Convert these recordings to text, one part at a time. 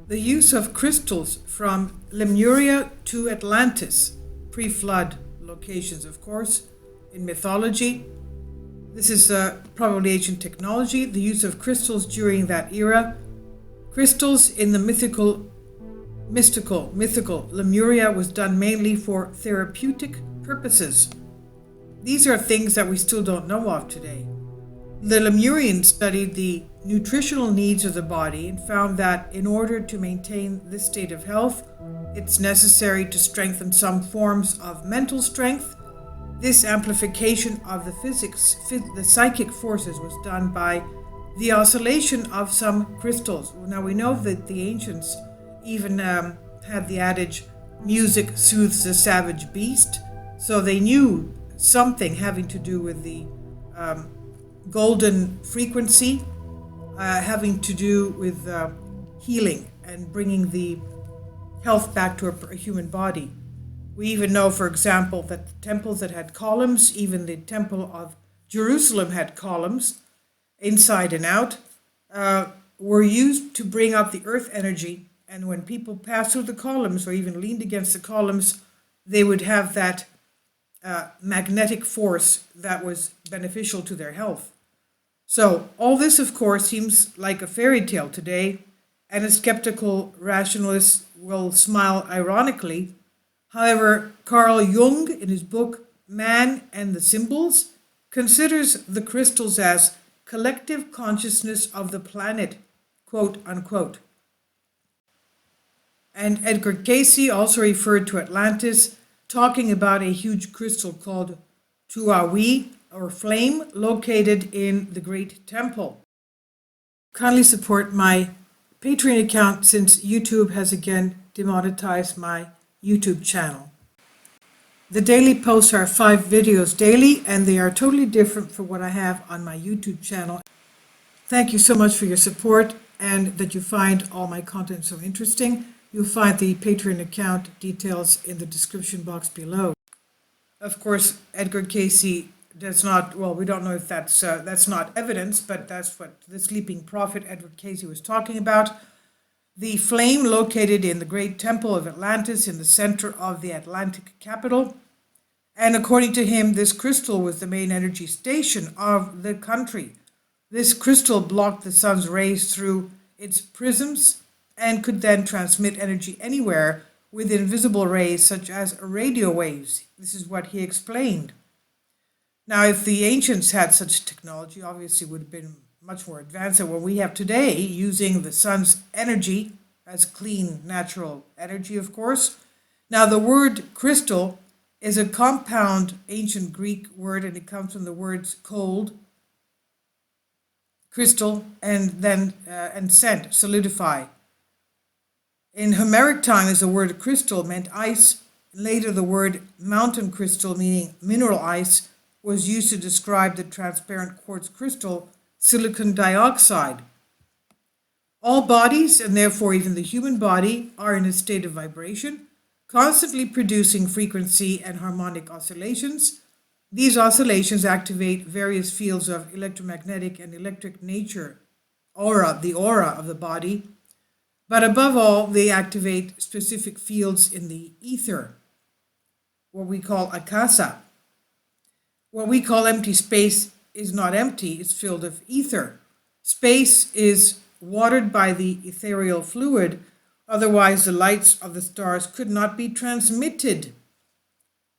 The use of crystals from Lemuria to Atlantis, pre-flood locations, of course, in mythology. This is probably ancient technology. The use of crystals during that era. Crystals in the mystical Lemuria was done mainly for therapeutic purposes. These are things that we still don't know of today. The Lemurians studied the nutritional needs of the body and found that in order to maintain this state of health, it's necessary to strengthen some forms of mental strength. This amplification of the psychic forces was done by the oscillation of some crystals. Now we know that the ancients even had the adage, music soothes the savage beast. So they knew something having to do with the golden frequency, having to do with healing and bringing the health back to a human body. We even know, for example, that the temples that had columns, even the Temple of Jerusalem had columns, inside and out, were used to bring up the earth energy. And when people passed through the columns or even leaned against the columns, they would have that magnetic force that was beneficial to their health. So all this, of course, seems like a fairy tale today, and a skeptical rationalist will smile ironically. However, Carl Jung, in his book Man and the Symbols, considers the crystals as collective consciousness of the planet, quote unquote. And Edgar Cayce also referred to Atlantis, talking about a huge crystal called Tuawi, or flame, located in the Great Temple. Kindly support my Patreon account since YouTube has again demonetized my YouTube channel. The daily posts are 5 videos daily, and they are totally different from what I have on my YouTube channel. Thank you so much for your support and that you find all my content so interesting. You'll find the Patreon account details in the description box below. Of course, Edgar Cayce does not, well, we don't know if that's not evidence, but that's what the sleeping prophet Edward Cayce was talking about. The flame located in the great temple of Atlantis in the center of the Atlantic capital. And according to him, this crystal was the main energy station of the country. This crystal blocked the sun's rays through its prisms and could then transmit energy anywhere with invisible rays such as radio waves. This is what he explained. Now, if the ancients had such technology, obviously it would have been much more advanced than what we have today, using the sun's energy as clean, natural energy, of course. Now, the word crystal is a compound ancient Greek word, and it comes from the words cold, crystal, and then and scent, solidify. In Homeric times, the word crystal meant ice. Later, the word mountain crystal, meaning mineral ice, was used to describe the transparent quartz crystal silicon dioxide. All bodies, and therefore even the human body, are in a state of vibration, constantly producing frequency and harmonic oscillations. These oscillations activate various fields of electromagnetic and electric nature, the aura of the body, but above all, they activate specific fields in the ether, what we call akasa. What we call empty space is not empty, it's filled with ether. Space is watered by the ethereal fluid, otherwise the lights of the stars could not be transmitted.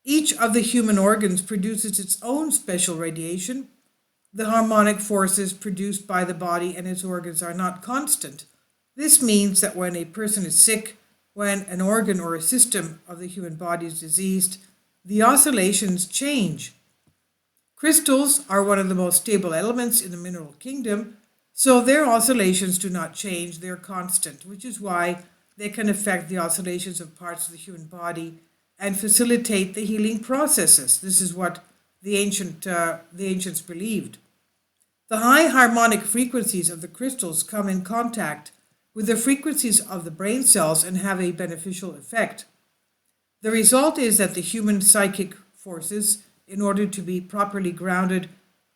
Each of the human organs produces its own special radiation. The harmonic forces produced by the body and its organs are not constant. This means that when a person is sick, when an organ or a system of the human body is diseased, the oscillations change. Crystals are one of the most stable elements in the mineral kingdom, so their oscillations do not change, they're constant, which is why they can affect the oscillations of parts of the human body and facilitate the healing processes. This is what the ancients believed. The high harmonic frequencies of the crystals come in contact with the frequencies of the brain cells and have a beneficial effect. The result is that the human psychic forces, in order to be properly grounded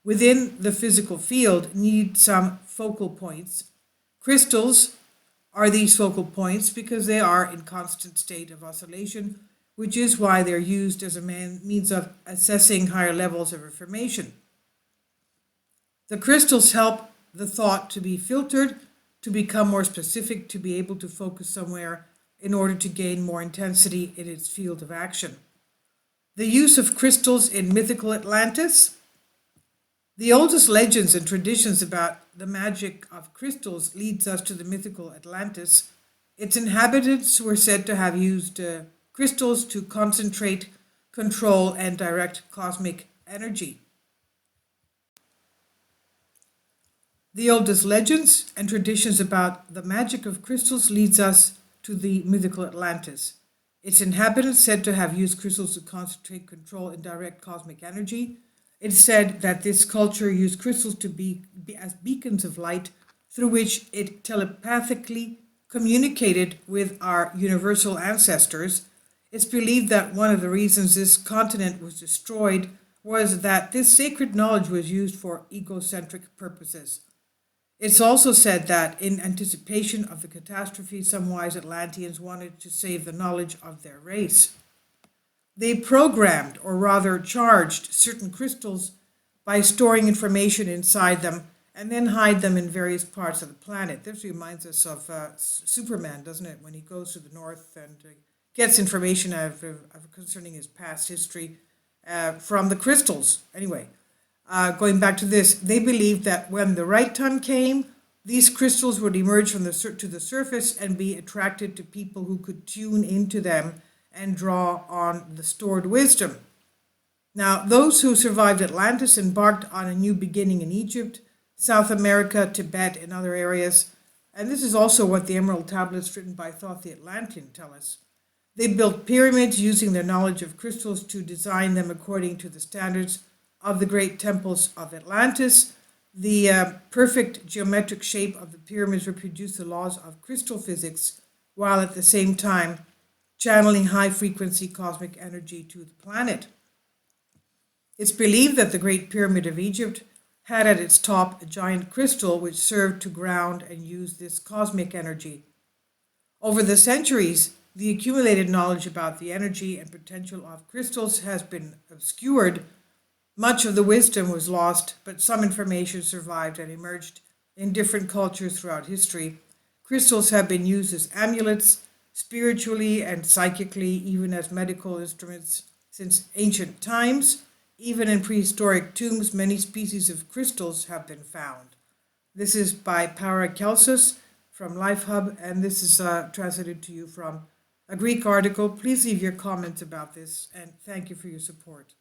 within the physical field, need some focal points. Crystals are these focal points because they are in constant state of oscillation, which is why they're used as a means of assessing higher levels of information. The crystals help the thought to be filtered, to become more specific, to be able to focus somewhere in order to gain more intensity in its field of action. The use of crystals in mythical Atlantis. The oldest legends and traditions about the magic of crystals leads us to the mythical Atlantis. Its inhabitants were said to have used crystals to concentrate, control, and direct cosmic energy. The oldest legends and traditions about the magic of crystals leads us to the mythical Atlantis. Its inhabitants said to have used crystals to concentrate, control, and direct cosmic energy. It's said that this culture used crystals to be as beacons of light through which it telepathically communicated with our universal ancestors. It's believed that one of the reasons this continent was destroyed was that this sacred knowledge was used for egocentric purposes. It's also said that in anticipation of the catastrophe, some wise Atlanteans wanted to save the knowledge of their race. They programmed, or rather charged, certain crystals by storing information inside them and then hide them in various parts of the planet. This reminds us of Superman, doesn't it? When he goes to the north and gets information concerning his past history from the crystals. Anyway, going back to this, they believed that when the right time came, these crystals would emerge from to the surface and be attracted to people who could tune into them and draw on the stored wisdom. Now, those who survived Atlantis embarked on a new beginning in Egypt, South America, Tibet, and other areas. And this is also what the Emerald Tablets written by Thoth the Atlantean tell us. They built pyramids using their knowledge of crystals to design them according to the standards of the great temples of Atlantis. The perfect geometric shape of the pyramids reproduced the laws of crystal physics, while at the same time channeling high-frequency cosmic energy to the planet. It's believed that the Great Pyramid of Egypt had at its top a giant crystal which served to ground and use this cosmic energy. Over the centuries, the accumulated knowledge about the energy and potential of crystals has been obscured. Much of the wisdom was lost, but some information survived and emerged in different cultures throughout history. Crystals have been used as amulets, spiritually and psychically, even as medical instruments since ancient times. Even in prehistoric tombs, many species of crystals have been found. This is by Paracelsus from LifeHub, and this is translated to you from a Greek article. Please leave your comments about this, and thank you for your support.